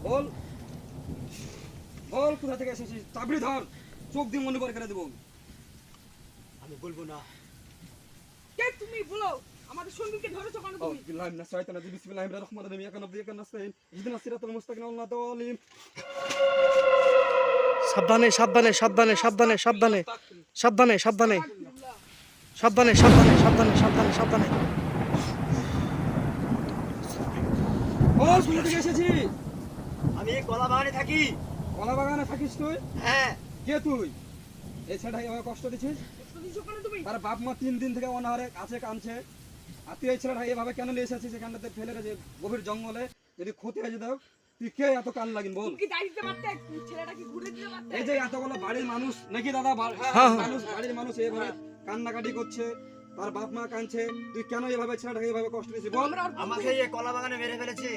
বল বল কোথা থেকে এসেছিস? চাবড়ি ধর, চোখ দিয়ে মনে করে কেটে দেবো। আমি বলবো না। কে তুমি বলো? আমাদের সঙ্গীকে ধরেছো কেন তুমি? বিল্লাহি মিনাশ শাইতানির রাজিম, বিসমিল্লাহির রহমানির রহিম, ইয়াকা নাবযু ইয়াকা নাস্তাইন, ইহদিনাস সিরাতাল মুস্তাকিম, আল্লাহ তাআলিম। সাবধানে সাবধানে সাবধানে সাবধানে সাবধানে সাবধানে সাবধানে সাবধানে সাবধানে সাবধানে সাবধানে সাবধানে। বল কোথা থেকে এসেছিস? আমি কলা বাগানে থাকি। কলা বাগানে থাকিস তুই? হ্যাঁ। কে তুই? এই ছেলেটাকে এভাবে কষ্ট দিচ্ছিস? দিছো কেন তুমি? তার বাপ মা 3 দিন থেকে অনাহারে আছে, কাঁদছে, আর তুই এই ছেলেটাকে এভাবে কেন নিয়ে এসেছিস এখানটাতে ফেলে রেখে গভীর জঙ্গলে? যদি ক্ষতি হয়ে যেত, তুই কে এত কান লাগিন বল? তুমি কি দাঁড়িয়ে দিতে পারতে? ছেলেটা কি ঘুরে দিতে পারতে? এই যে এতগুলো বাড়ির মানুষ নাকি দাদা, হ্যাঁ। মানুষ, বাড়ির মানুষ এভাবে কান্নাকাটি করছে, তার বাপ মা কাঁদছে, তুই কেন এভাবে ছেলেটাকে এভাবে কষ্ট দিচ্ছিস বল? আমরা আমাকে এই কলা বাগানে মেরে ফেলেছে।